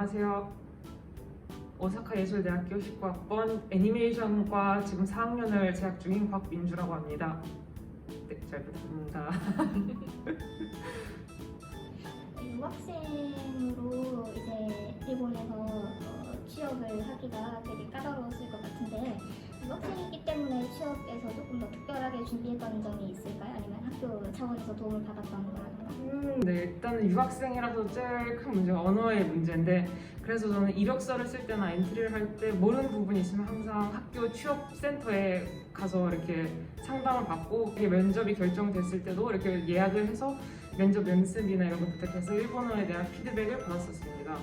안녕하세요. 오사카 예술대학교 19학번 애니메이션과 지금 4학년을 재학 중인 곽민주라고 합니다. 네, 잘 부탁드립니다. 유학생으로 이제 일본에서 취업을 하기가 되게 까다로웠을 것 같은데, 유학생이기 때문에 취업에서 조금 더 특별하게 준비했던 점이 있을까요? 아니면 학교 차원에서 도움을 받았던 거라든가? 네, 일단은 유학생이라서 제일 큰 문제가 언어의 문제인데, 그래서 저는 이력서를 쓸 때나 엔트리를 할 때 모르는 부분이 있으면 항상 학교 취업센터에 가서 이렇게 상담을 받고, 이게 면접이 결정됐을 때도 이렇게 예약을 해서 면접 연습이나 이런 거 부탁해서 일본어에 대한 피드백을 받았었습니다.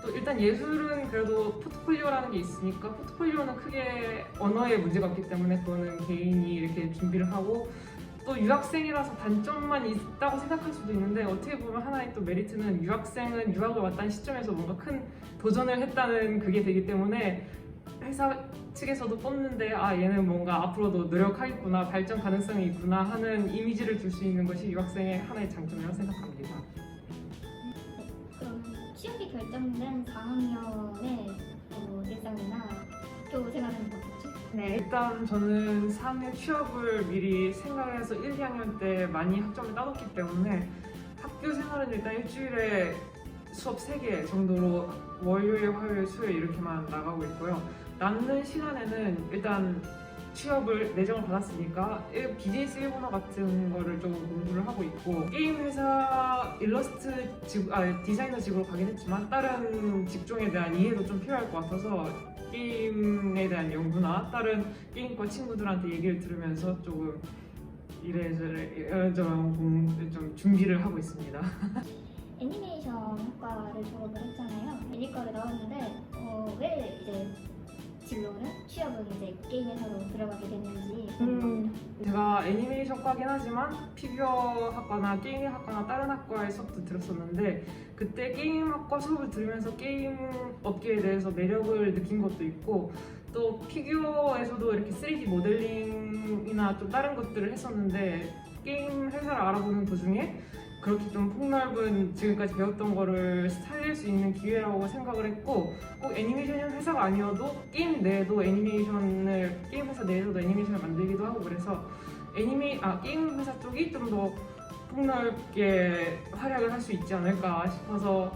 또 일단 예술은 그래도 포트폴리오라는 게 있으니까, 포트폴리오는 크게 언어의 문제가 없기 때문에 그거는 개인이 이렇게 준비를 하고, 또 유학생이라서 단점만 있다고 생각할 수도 있는데, 어떻게 보면 하나의 또 메리트는 유학생은 유학을 왔다는 시점에서 뭔가 큰 도전을 했다는 그게 되기 때문에 회사 측에서도 뽑는데 얘는 뭔가 앞으로도 노력하겠구나, 발전 가능성이 있구나 하는 이미지를 줄 수 있는 것이 유학생의 하나의 장점이라고 생각합니다. 그럼 취업이 결정된 4학년의 일상이나 학교 생활은 어떻죠? 네, 일단 저는 4학년 취업을 미리 생각해서 1, 2학년 때 많이 학점을 따놓기 때문에 학교 생활은 일단 일주일에 수업 3개 정도로 월요일, 화요일, 수요일 이렇게만 나가고 있고요. 남는 시간에는 일단 취업을 내정을 받았으니까 비즈니스 일본어 같은 거를 좀 공부를 하고 있고, 게임 회사 디자이너직으로 가긴 했지만 다른 직종에 대한 이해도 좀 필요할 것 같아서 게임에 대한 연구나 다른 게임과 친구들한테 얘기를 들으면서 조금 이래저래 좀 준비를 하고 있습니다. 애니메이션 학과를 졸업을 했잖아요. 애니과를 나왔는데 왜 이제 진로는 취업은 이제 게임 회사로 들어가게 됐는지 궁금합니다. 제가 애니메이션과긴 하지만 피규어 학과나 게임 학과나 다른 학과의 수업도 들었었는데, 그때 게임학과 수업을 들으면서 게임 업계에 대해서 매력을 느낀 것도 있고, 또 피규어에서도 이렇게 3D 모델링이나 좀 다른 것들을 했었는데, 게임 회사를 알아보는 도중에 그렇게 좀 폭넓은 지금까지 배웠던 거를 살릴 수 있는 기회라고 생각을 했고, 꼭 애니메이션 회사가 아니어도 게임 내에도 게임 회사 내에서도 애니메이션을 만들기도 하고, 그래서 게임 회사 쪽이 좀 더 폭넓게 활약을 할 수 있지 않을까 싶어서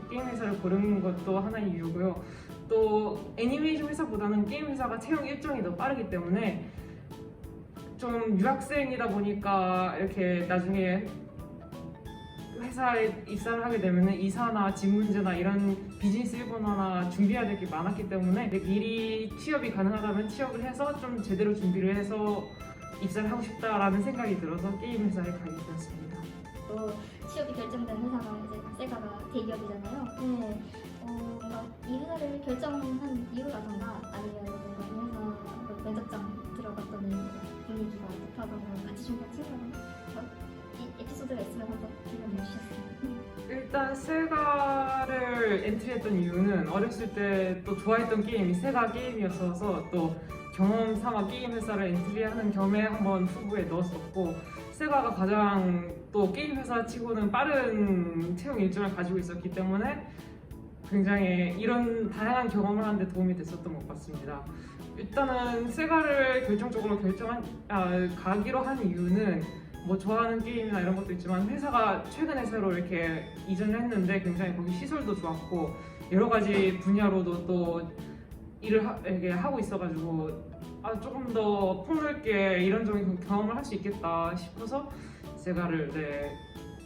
게임 회사를 고른 것도 하나의 이유고요. 또 애니메이션 회사보다는 게임 회사가 채용 일정이 더 빠르기 때문에 좀 유학생이다 보니까 이렇게 나중에 회사에 입사를 하게 되면 이사나 집 문제나 이런 비즈니스 일본어나 준비해야 될 게 많았기 때문에 미리 취업이 가능하다면 취업을 해서 좀 제대로 준비를 해서 입사를 하고 싶다라는 생각이 들어서 게임 회사에 가게 되었습니다. 또 취업이 결정된 회사가 이제 세가가 대기업이잖아요. 네. 뭔가 이 회사를 결정한 이유라던가 아니면 뭔가 이 회사 면접장 들어갔더니 분위기가 어떻다던가 같이 준비한 친구라던가 이 에피소드가 있으면 한번 들려주셨으면. 일단 세가를 엔트리했던 이유는 어렸을 때 또 좋아했던 게임이 세가 게임이었어서, 또 경험 삼아 게임 회사를 엔트리하는 겸에 한번 후보에 넣었었고, 세가가 가장 또 게임 회사 치고는 빠른 채용 일정을 가지고 있었기 때문에 굉장히 이런 다양한 경험을 하는데 도움이 됐었던 것 같습니다. 일단은 세가를 결정적으로 가기로 한 이유는 뭐 좋아하는 게임이나 이런 것도 있지만, 회사가 최근에 새로 이렇게 이전을 했는데 굉장히 거기 시설도 좋았고 여러 가지 분야로도 또 일을 이렇게 하고 있어가지고 조금 더 폭넓게 이런저런 경험을 할 수 있겠다 싶어서 세가를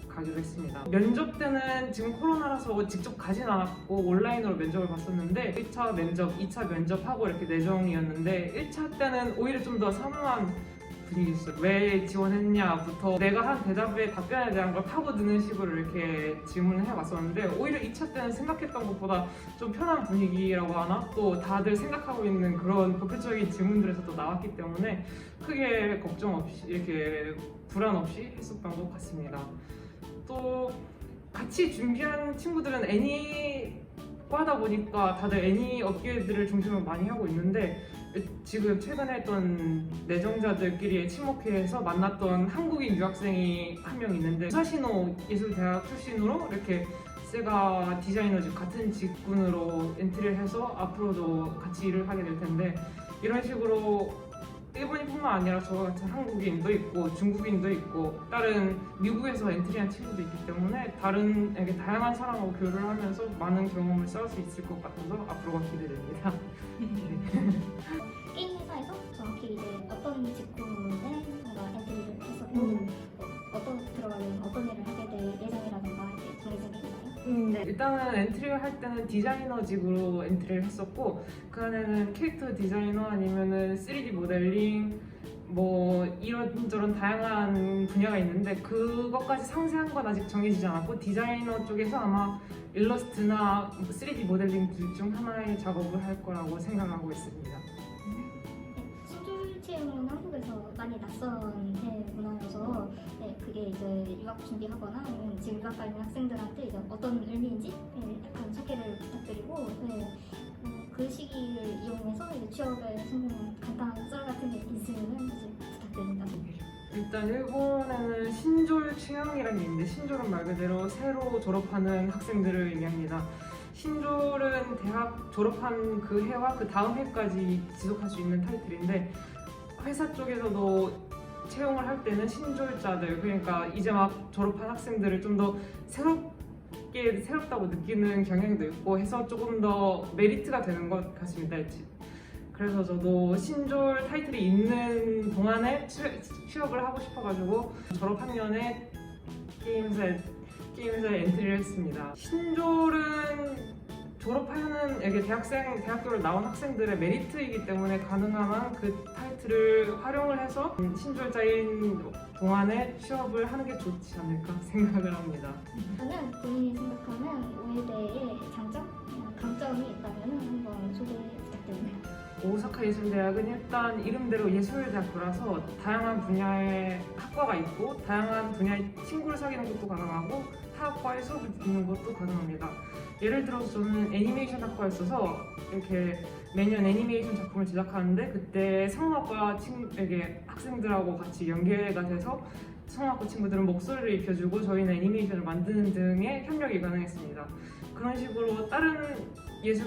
가기로 했습니다. 면접 때는 지금 코로나라서 직접 가진 않았고 온라인으로 면접을 봤었는데, 1차 면접, 2차 면접하고 이렇게 내정이었는데 1차 때는 오히려 좀 더 사무한 분위기였어요. 왜 지원했냐부터 내가 한 대답에 답변에 대한 걸 파고드는 식으로 이렇게 질문을 해봤었는데, 오히려 2차 때는 생각했던 것보다 좀 편한 분위기라고 하나? 또 다들 생각하고 있는 그런 본격적인 질문들에서 또 나왔기 때문에 크게 걱정 없이 이렇게 불안 없이 했었던 것 같습니다. 또 같이 준비한 친구들은 애니과다 보니까 다들 애니 업계들을 중심으로 많이 하고 있는데, 지금 최근에 했던 내정자들끼리 친목회에서 만났던 한국인 유학생이 한 명 있는데, 사시노 예술대학 출신으로 이렇게 세가 디자이너즈 같은 직군으로 엔트리를 해서 앞으로도 같이 일을 하게 될 텐데 이런 식으로 일본인뿐만 아니라 저 같은 한국인도 있고 중국인도 있고 다른 미국에서 엔트리한 친구도 있기 때문에 다른 이렇게 다양한 사람하고 교류를 하면서 많은 경험을 쌓을 수 있을 것 같아서 앞으로가 기대됩니다. 게임 회사에서 정확히 이제 어떤 직군에 뭔가 엔트리를 했었고 어떤 들어가면 어떤 일을 하게 될 예정이라던가 이렇게 정해진 게 있나요? 네. 일단은 엔트리를 할 때는 디자이너직으로 엔트리를 했었고 그 안에는 캐릭터 디자이너 아니면은 3D 모델링 뭐 이런저런 다양한 분야가 있는데 그것까지 상세한 건 아직 정해지지 않았고 디자이너 쪽에서 아마 일러스트나 3D 모델링 둘 중 하나의 작업을 할 거라고 생각하고 있습니다. 신줄 채용은 한국에서 많이 낯선 문화여서 그게 이제 유학 준비하거나 아니면 지금 유학 가 있는 학생들한테 이제 어떤 의미인지 약간 소개를 부탁드리고 그 시기를 이용해서 이제 취업에 성공한 간단한 썰 같은 게 있으면 이제 부탁드립니다. 일단 일본에는 신졸 채용이라는 게 있는데 신졸은 말 그대로 새로 졸업하는 학생들을 의미합니다. 신졸은 대학 졸업한 그 해와 그 다음 해까지 지속할 수 있는 타이틀인데 회사 쪽에서도 채용을 할 때는 신졸자들 그러니까 이제 막 졸업한 학생들을 좀 더 새롭다고 느끼는 경향도 있고 해서 조금 더 메리트가 되는 것 같습니다. 그래서 저도 신졸 타이틀이 있는 동안에 취업을 하고 싶어가지고 졸업 학년에 게임회사에 엔트리를 했습니다. 신졸은 졸업하는 대학교를 나온 학생들의 메리트이기 때문에 가능한 한 그 타이틀을 활용을 해서 신졸자인 동안에 취업을 하는 게 좋지 않을까 생각을 합니다. 저는 본인이 생각하는 오예대의 장점, 강점이 있다면 한번 소개 부탁드립니다. 오사카 예술대학은 일단 이름대로 예술대학교라서 다양한 분야의 학과가 있고 다양한 분야의 친구를 사귀는 것도 가능하고 타학과에 수업을 듣는 것도 가능합니다. 예를 들어서 저는 애니메이션 학과였어서 이렇게 매년 애니메이션 작품을 제작하는데 그때 성악과 학생들하고 같이 연계가 돼서 성악과 친구들은 목소리를 입혀주고 저희는 애니메이션을 만드는 등의 협력이 가능했습니다. 그런 식으로 다른 예술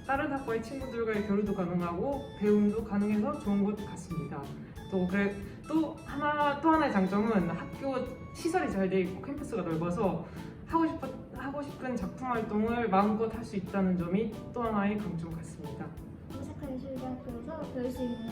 다른 학과의 친구들과의 교류도 가능하고 배움도 가능해서 좋은 것 같습니다. 또 하나의 장점은 학교 시설이 잘 돼 있고 캠퍼스가 넓어서 하고 싶은 작품 활동을 마음껏 할 수 있다는 점이 또 하나의 강점 같습니다. 오사카 예술대학교에서 배울 수 있는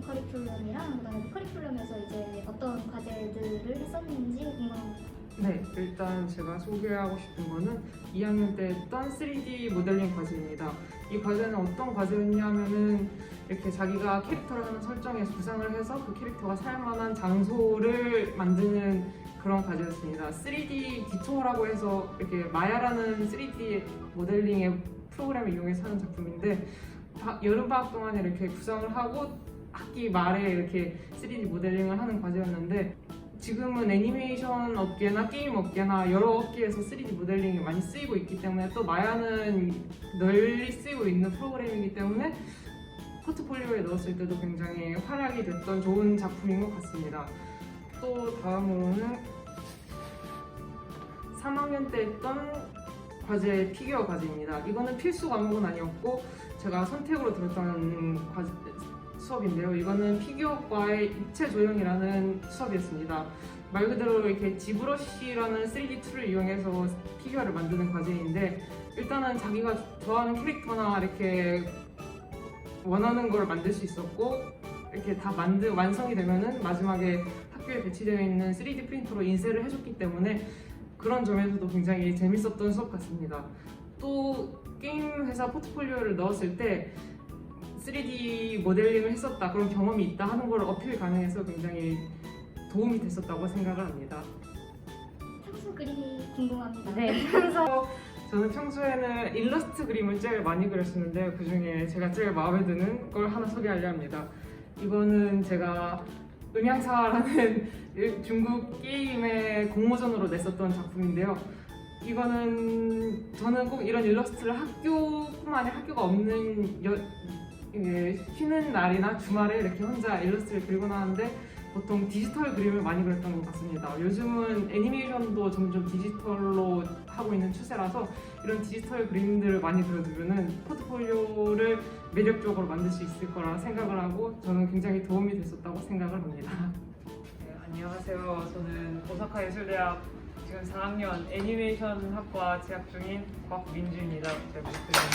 커리큘럼이랑 그다음에 커리큘럼에서 이제 어떤 과제들을 했었는지 궁금합니다. 네, 일단 제가 소개하고 싶은 거는 2학년 때 했던 3D 모델링 과제입니다. 이 과제는 어떤 과제였냐면은 이렇게 자기가 캐릭터를 하나 설정해서 구상을 해서 그 캐릭터가 살만한 장소를 만드는 그런 과제였습니다. 3D 디토라고 해서 이렇게 마야라는 3D 모델링의 프로그램을 이용해서 하는 작품인데 여름방학 동안에 이렇게 구상을 하고 학기 말에 이렇게 3D 모델링을 하는 과제였는데 지금은 애니메이션 업계나 게임 업계나 여러 업계에서 3D 모델링이 많이 쓰이고 있기 때문에 또 마야는 널리 쓰이고 있는 프로그램이기 때문에 포트폴리오에 넣었을 때도 굉장히 활약이 됐던 좋은 작품인 것 같습니다. 또 다음으로는 3학년 때 했던 과제 피규어 과제입니다. 이거는 필수 과목은 아니었고 제가 선택으로 들었던 수업인데요. 이거는 피규어과의 입체 조형이라는 수업이었습니다. 말 그대로 이렇게 지브러쉬라는 3D 툴을 이용해서 피규어를 만드는 과제인데 일단은 자기가 좋아하는 캐릭터나 이렇게 원하는 걸 만들 수 있었고 이렇게 다 완성이 되면은 마지막에 학교에 배치되어 있는 3D 프린터로 인쇄를 해줬기 때문에 그런 점에서도 굉장히 재밌었던 수업 같습니다. 또 게임 회사 포트폴리오를 넣었을 때 3D 모델링을 했었다, 그런 경험이 있다 하는 걸 어필 가능해서 굉장히 도움이 됐었다고 생각을 합니다. 향수 그림이 궁금합니다. 네. 저는 평소에는 일러스트 그림을 제일 많이 그렸었는데 그 중에 제가 제일 마음에 드는 걸 하나 소개하려 합니다. 이거는 제가 음향사라는 중국 게임의 공모전으로 냈었던 작품인데요. 이거는 저는 꼭 이런 일러스트를 학교뿐만 아니라 학교가 없는 쉬는 날이나 주말에 이렇게 혼자 일러스트를 그리고 나왔는데 보통 디지털 그림을 많이 그렸던 것 같습니다. 요즘은 애니메이션도 점점 디지털로 하고 있는 추세라서 이런 디지털 그림들을 많이 그려두면은 포트폴리오를 매력적으로 만들 수 있을 거라 생각을 하고 저는 굉장히 도움이 됐었다고 생각을 합니다. 네, 안녕하세요. 저는 오사카 예술대학 지금 4학년 애니메이션 학과 재학 중인 곽민주입니다. 잘 부탁드립니다.